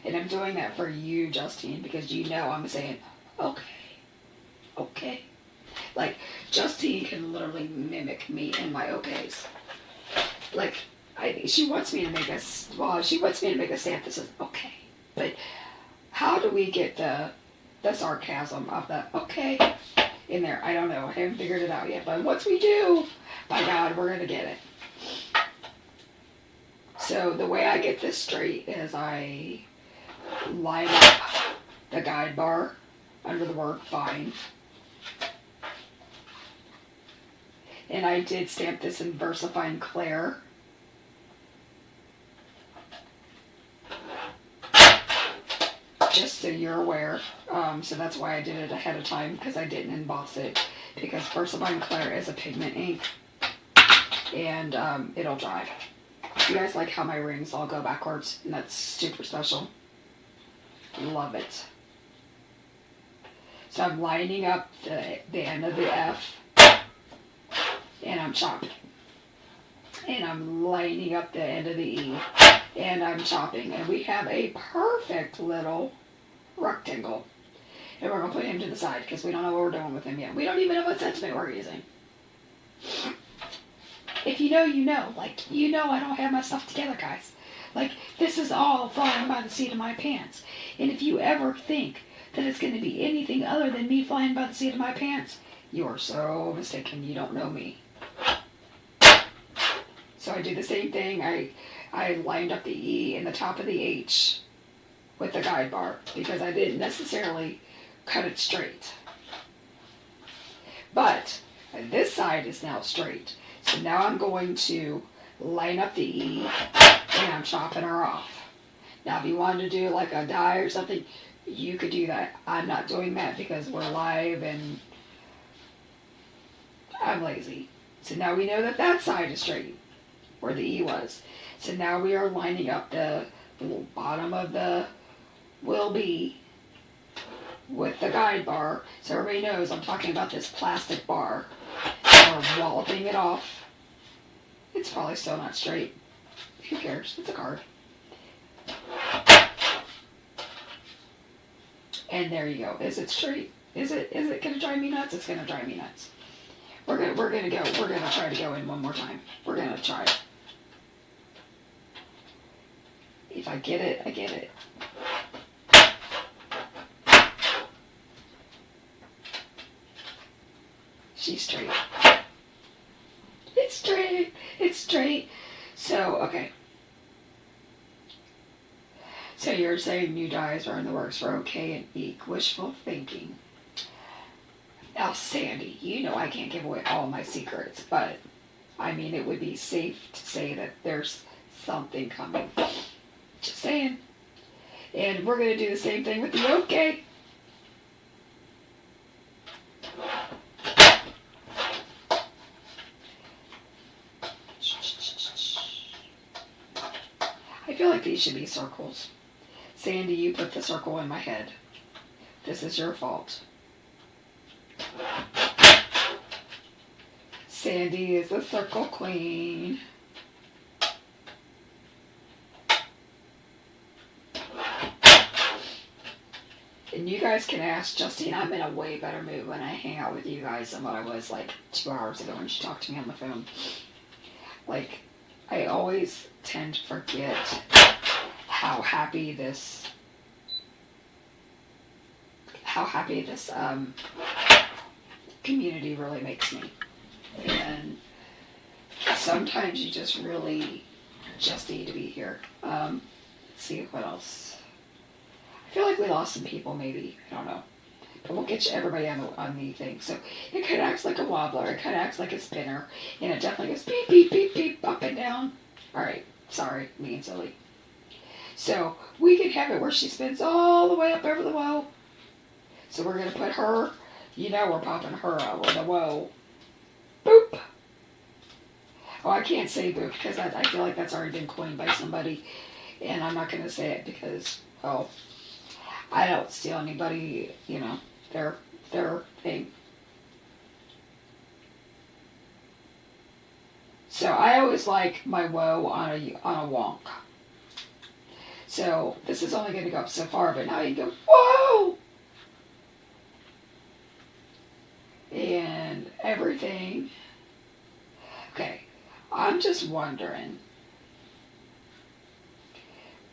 And I'm doing that for you, Justine, because you know I'm saying okay. Like, Justine can literally mimic me in my okays. Like, she wants me to make a stamp that says okay. But how do we get the sarcasm of the okay in there? I don't know. I haven't figured it out yet. But once we do, by God, we're going to get it. So the way I get this straight is I line up the guide bar under the word fine. And I did stamp this in VersaFine Claire. Just so you're aware. So that's why I did it ahead of time, because I didn't emboss it. Because VersaFine Claire is a pigment ink. And it'll dry. You guys like how my rings all go backwards? And that's super special. Love it. So I'm lining up the end of the F. And I'm chopping. And I'm lining up the end of the E. And I'm chopping. And we have a perfect little rectangle. And we're going to put him to the side because we don't know what we're doing with him yet. We don't even know what sentiment we're using. If you know, you know. Like, you know I don't have my stuff together, guys. Like, this is all flying by the seat of my pants. And if you ever think that it's going to be anything other than me flying by the seat of my pants, you are so mistaken. You don't know me. So I did the same thing. I lined up the E in the top of the H with the guide bar because I didn't necessarily cut it straight. But this side is now straight. So now I'm going to line up the E and I'm chopping her off. Now if you wanted to do like a die or something, you could do that. I'm not doing that because we're live and I'm lazy. So now we know that that side is straight, where the E was. So now we are lining up the little bottom of the will be with the guide bar. So everybody knows I'm talking about this plastic bar. And we're walloping it off. It's probably still not straight. Who cares? It's a card. And there you go. Is it straight? Is it gonna drive me nuts? It's gonna drive me nuts. We're gonna try to go in one more time. We're gonna try. If I get it, I get it. She's straight. It's straight. It's straight. So, okay. So you're saying new dies are in the works for okay and eek. Wishful thinking. Now, Sandy, you know I can't give away all my secrets, but, I mean, it would be safe to say that there's something coming. Just saying. And we're going to do the same thing with the okay. I feel like these should be circles. Sandy, you put the circle in my head. This is your fault. Sandy is the circle queen. And you guys can ask Justine. I'm in a way better mood when I hang out with you guys than what I was like 2 hours ago when she talked to me on the phone. Like, I always tend to forget how happy this community really makes me. And sometimes you just really just need to be here. Let's see what else. I feel like we lost some people, maybe. I don't know. But we'll get you everybody on the thing. So it kind of acts like a wobbler. It kind of acts like a spinner. And it definitely goes beep, beep, beep, beep, up and down. All right. Sorry, me and silly. So we can have it where she spins all the way up over the woe. So we're going to put her, you know we're popping her over the woe. Boop. Oh, I can't say boop because I feel like that's already been coined by somebody. And I'm not going to say it because, oh, I don't steal anybody, you know, their thing. So I always like my woe on a wonk. So this is only going to go up so far, but now you go, whoa! And everything. Okay, I'm just wondering.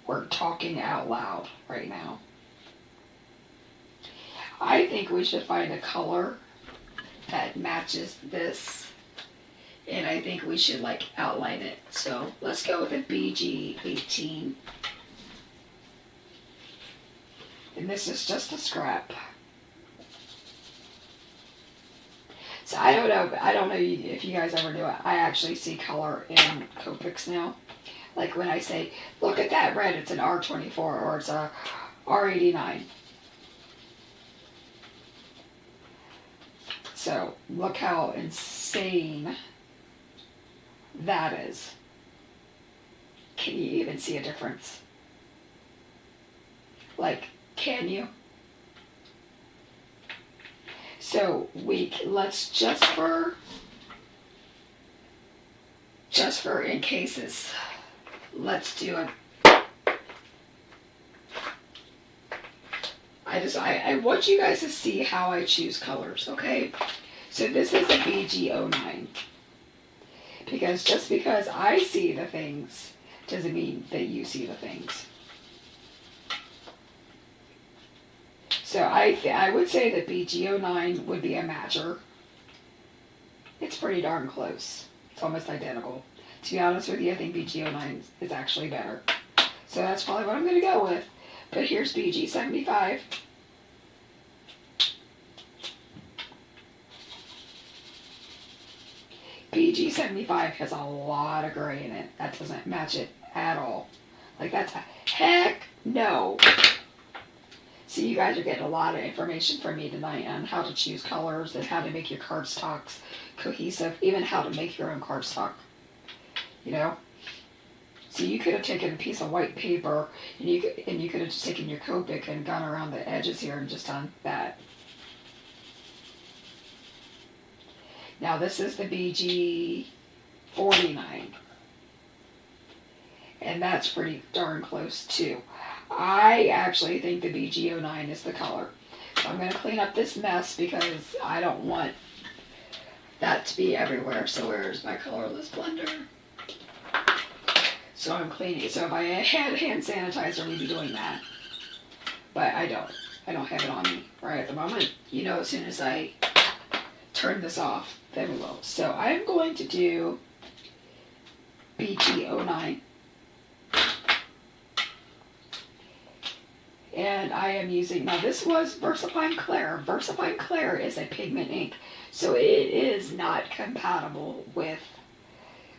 We're talking out loud right now. I think we should find a color that matches this. And I think we should like outline it. So let's go with a BG18. And this is just a scrap. So I don't know if you guys ever do it. I actually see color in Copics now. Like when I say, look at that red, it's an R24 or it's a R89. So look how insane that is. Can you even see a difference? Like, can you? So let's just for in cases, let's do it. I want you guys to see how I choose colors, okay? So this is a BG09. Because just because I see the things doesn't mean that you see the things. So I would say that BG09 would be a matcher. It's pretty darn close. It's almost identical. To be honest with you, I think BG09 is actually better. So that's probably what I'm going to go with. But here's BG75. BG75 has a lot of gray in it. That doesn't match it at all. Like, that's a heck no. So you guys are getting a lot of information from me tonight on how to choose colors and how to make your cardstocks cohesive, even how to make your own cardstock, you know? So you could have taken a piece of white paper and you could have just taken your Copic and gone around the edges here and just done that. Now this is the BG49. And that's pretty darn close too. I actually think the BG09 is the color. So I'm going to clean up this mess because I don't want that to be everywhere. So where's my colorless blender? So I'm cleaning. So if I had hand sanitizer, we'd be doing that. But I don't. I don't have it on me right at the moment. You know, as soon as I turn this off, then we will. So I'm going to do BG09. And I am using, now this was VersaFine Clair. VersaFine Clair is a pigment ink, so it is not compatible with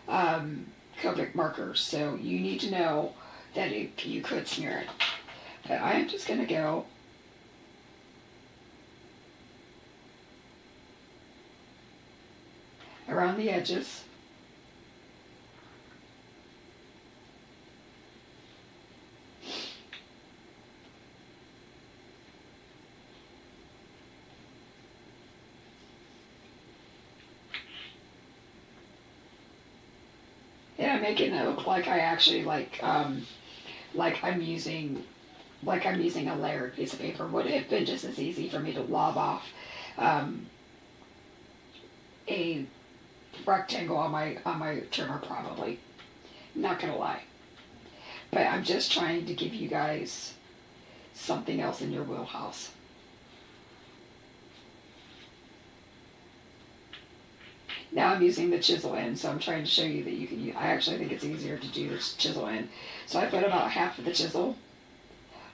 Copic markers. So you need to know that you could smear it. But I am just going to go around the edges. And I'm making it look like I actually like I'm using a layered piece of paper. Would have been just as easy for me to lob off a rectangle on my trimmer, probably. Not gonna lie. But I'm just trying to give you guys something else in your wheelhouse. Now I'm using the chisel end, so I'm trying to show you that you can use, I actually think it's easier to do this chisel end. So I put about half of the chisel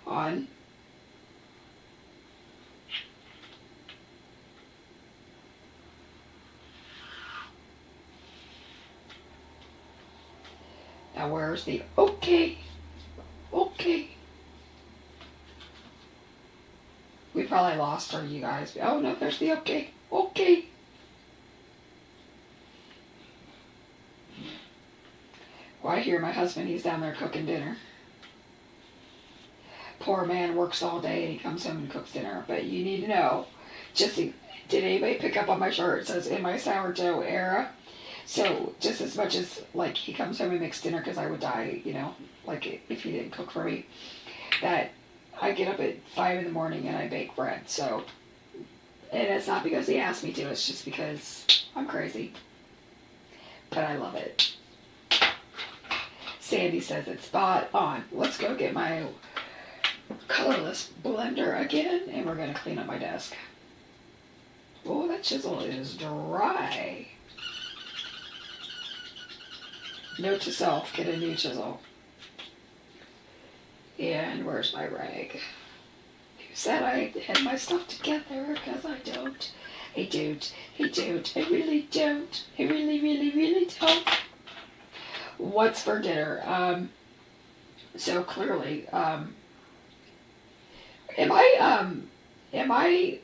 on. Now where's the okay? Okay. We probably lost her, you guys. Oh no, there's the okay. Okay. Well, I hear my husband, he's down there cooking dinner. Poor man works all day and he comes home and cooks dinner. But you need to know, did anybody pick up on my shirt? It says in my sourdough era. So just as much as like he comes home and makes dinner because I would die, you know, like if he didn't cook for me, that I get up at 5 in the morning and I bake bread. So, and it's not because he asked me to, it's just because I'm crazy. But I love it. Sandy says it's spot on. Let's go get my colorless blender again, and we're going to clean up my desk. Oh, that chisel is dry. Note to self, get a new chisel. And where's my rag? Who said I had my stuff together? Because I don't. I don't. I don't. I really don't. I really, really, really don't. What's for dinner? So clearly, am I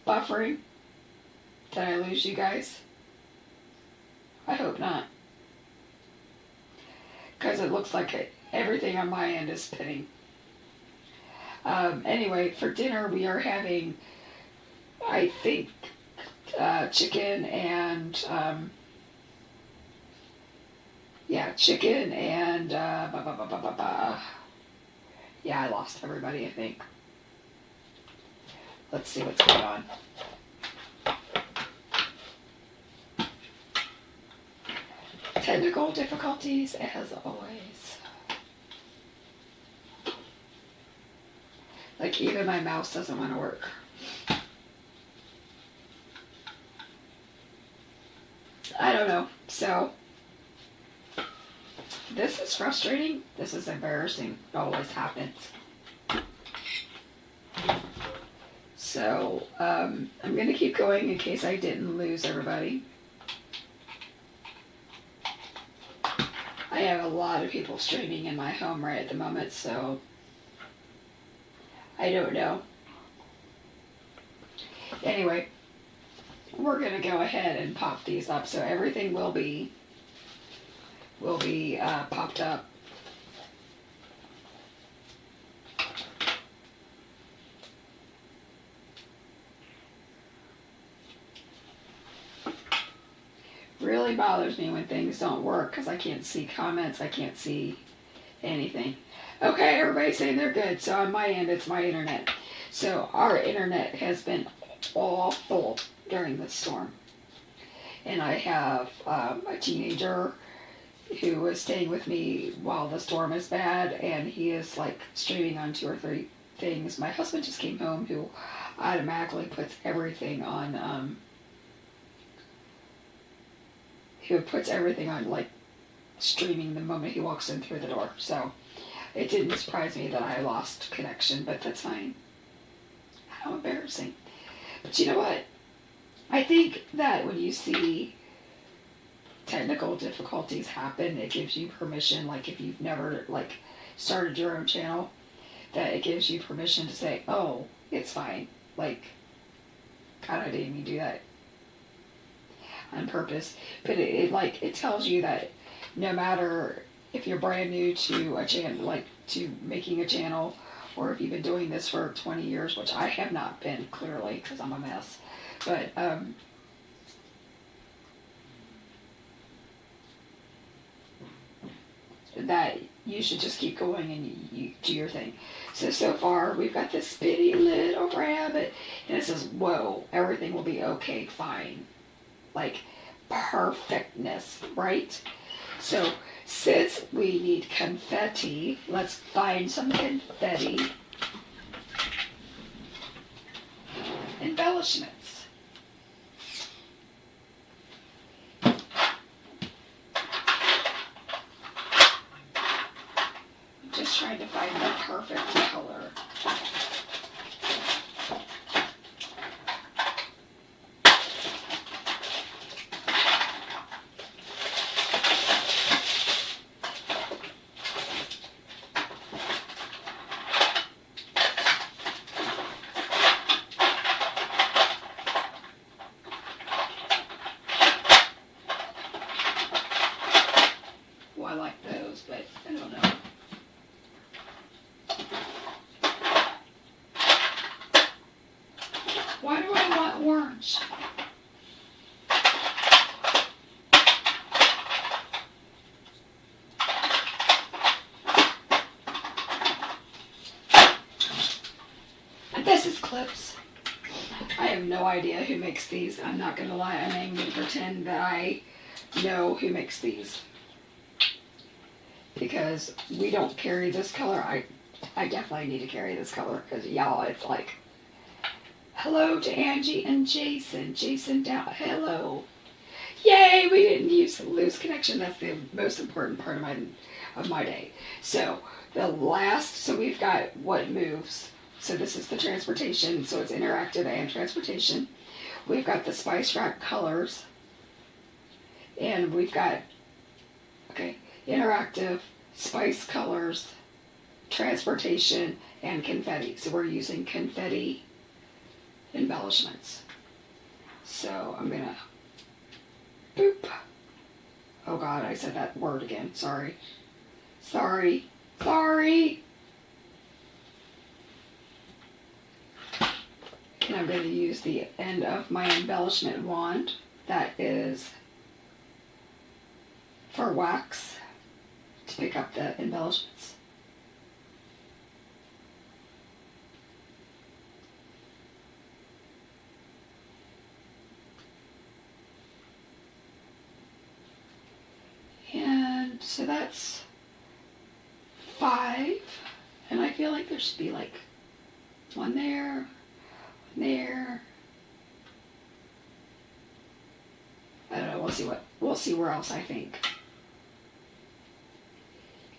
buffering? Did I lose you guys? I hope not. Because it looks like everything on my end is spinning. Anyway, for dinner we are having, I think, chicken and chicken and yeah, I lost everybody, I think. Let's see what's going on. Technical difficulties as always. Like even my mouse doesn't want to work. I don't know. So this is frustrating. This is embarrassing. It always happens. So, I'm going to keep going in case I didn't lose everybody. I have a lot of people streaming in my home right at the moment, so I don't know. Anyway, we're going to go ahead and pop these up, so everything will be popped up. Really bothers me when things don't work because I can't see comments, I can't see anything. Okay, everybody's saying they're good, so on my end it's my internet. So our internet has been awful during this storm. And I have a teenager who is staying with me while the storm is bad, and he is like streaming on 2 or 3 things. My husband just came home, who automatically puts everything on, like streaming the moment he walks in through the door. So it didn't surprise me that I lost connection, but that's fine. How embarrassing. But you know what? I think that when you see technical difficulties happen, it gives you permission, like if you've never like started your own channel, that it gives you permission to say, oh, it's fine. Like, God, I didn't even do that on purpose. But it tells you that no matter if you're brand new to a channel, like to making a channel, or if you've been doing this for 20 years, which I have not been, clearly, because I'm a mess. But that you should just keep going and you do your thing. So far, we've got this bitty little rabbit, and it says, whoa, everything will be okay, fine. Like, perfectness, right? So, since we need confetti, let's find some confetti embellishments. I'm just trying to find the perfect color. I like those, but I don't know. Why do I want orange? This is clips. I have no idea who makes these. I'm not going to lie. I'm not going to pretend that I know who makes these, because we don't carry this color. I definitely need to carry this color, because y'all, it's like, hello to Angie and Jason. Jason down, hello. Yay, we didn't lose connection. That's the most important part of my day. So so we've got what moves. So this is the transportation. So it's interactive and transportation. We've got the spice rack colors, and we've got, okay, interactive, spice colors, transportation, and confetti. So we're using confetti embellishments. So I'm gonna boop. Oh God, I said that word again. Sorry. And I'm going to use the end of my embellishment wand. That is for wax to pick up the embellishments. And so that's 5. And I feel like there should be like one there, there. I don't know, we'll see where else I think.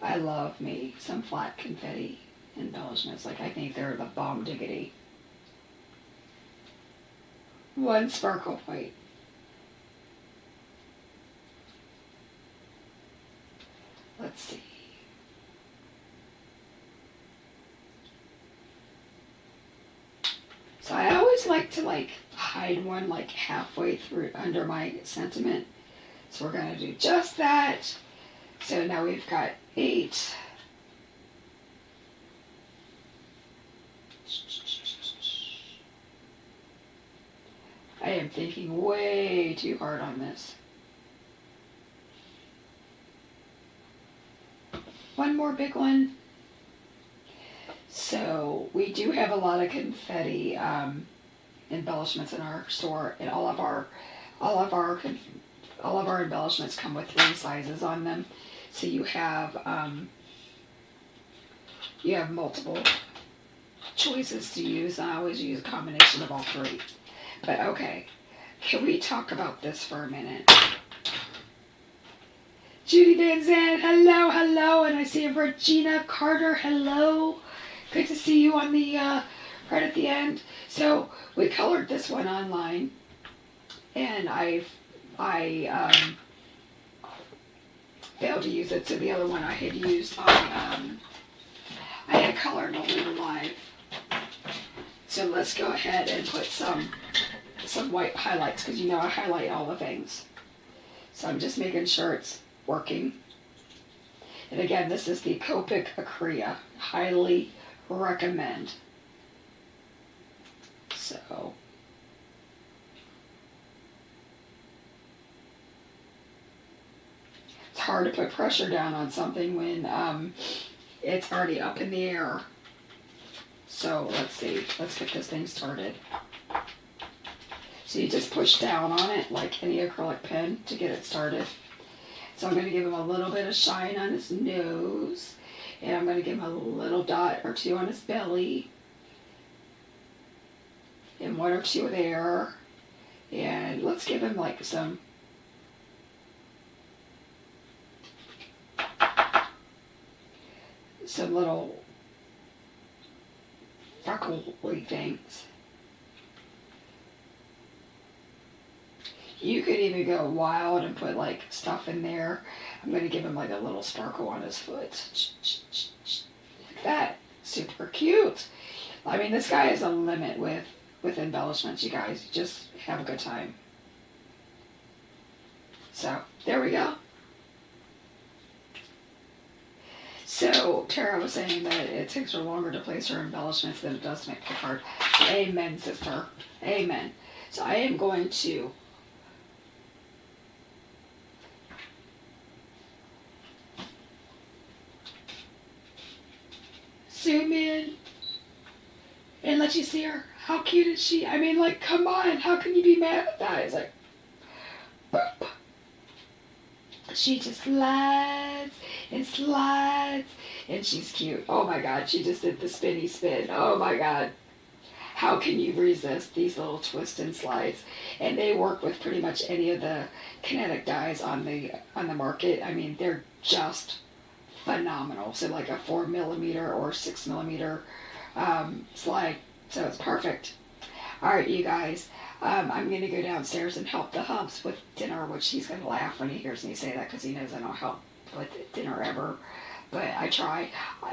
I love me some flat confetti embellishments. Like, I think they're the bomb diggity. One sparkle white. Let's see. So I always like to hide one like halfway through under my sentiment. So we're going to do just that. So now we've got 8. I am thinking way too hard on this. One more big one. So we do have a lot of confetti embellishments in our store, and all of our embellishments come with 3 sizes on them. So you have multiple choices to use. I always use a combination of all 3. But okay, can we talk about this for a minute? Judy Van Zandt, hello, hello, and I see Regina Carter, hello. Good to see you on the right at the end. So we colored this one online, and I failed to use it. So the other one I had used on I had colored only live. So let's go ahead and put some white highlights, because you know I highlight all the things. So I'm just making sure it's working. And again, this is the Copic Acrea. Highly recommend. So it's hard to put pressure down on something when it's already up in the air. So let's see, let's get this thing started. So you just push down on it like any acrylic pen to get it started. So I'm going to give him a little bit of shine on his nose, and I'm going to give him a little dot or 2 on his belly, and 1 or 2 there, and let's give him like some little freckly things. You could even go wild and put like stuff in there. I'm going to give him like a little sparkle on his foot. Like that. Super cute. I mean, this guy is a limit with embellishments, you guys. Just have a good time. So, there we go. So, Tara was saying that it takes her longer to place her embellishments than it does to make the card. Amen, sister. Amen. So, I am going to zoom in and let you see her. How cute is she? I mean, like, come on. How can you be mad at that? It's like, boop. She just slides and slides, and she's cute. Oh my God, she just did the spinny spin. Oh my God. How can you resist these little twist and slides? And they work with pretty much any of the kinetic dyes on the market. I mean, they're just phenomenal. So like a 4mm or 6mm slide. So it's perfect. All right, you guys. I'm going to go downstairs and help the hubs with dinner, which he's going to laugh when he hears me say that, because he knows I don't help with dinner ever. But I try.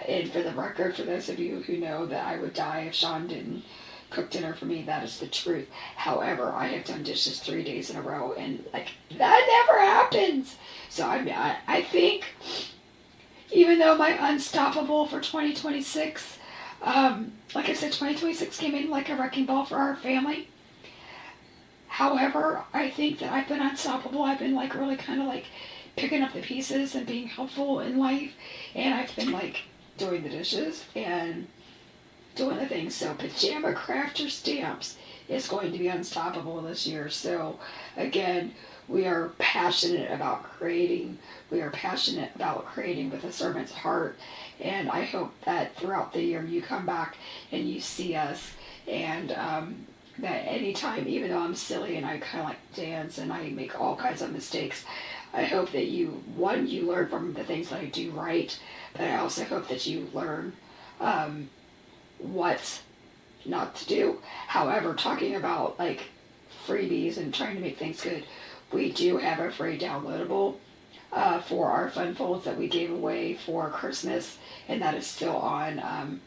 And for the record, for those of you who know that I would die if Sean didn't cook dinner for me, that is the truth. However, I have done dishes 3 days in a row, and like that never happens. So I think, even though my unstoppable for 2026, like I said, 2026 came in like a wrecking ball for our family. However, I think that I've been unstoppable. I've been like really kind of like picking up the pieces and being helpful in life. And I've been like doing the dishes and doing the things. So Pajama Crafter Stamps is going to be unstoppable this year. So again, we are passionate about creating. We are passionate about creating with a servant's heart. And I hope that throughout the year you come back and you see us, and that anytime, even though I'm silly and I kind of like dance and I make all kinds of mistakes, I hope that you learn from the things that I do right, but I also hope that you learn what not to do. However, talking about like freebies and trying to make things good, we do have a free downloadable for our fun folds that we gave away for Christmas, and that is still on.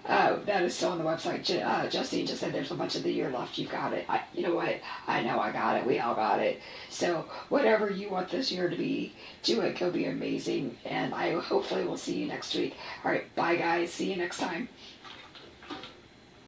That is still on the website. Justine just said there's a bunch of the year left. You got it. You know what? I know I got it. We all got it. So whatever you want this year to be, do it. Go be amazing. And I hopefully will see you next week. All right. Bye, guys. See you next time.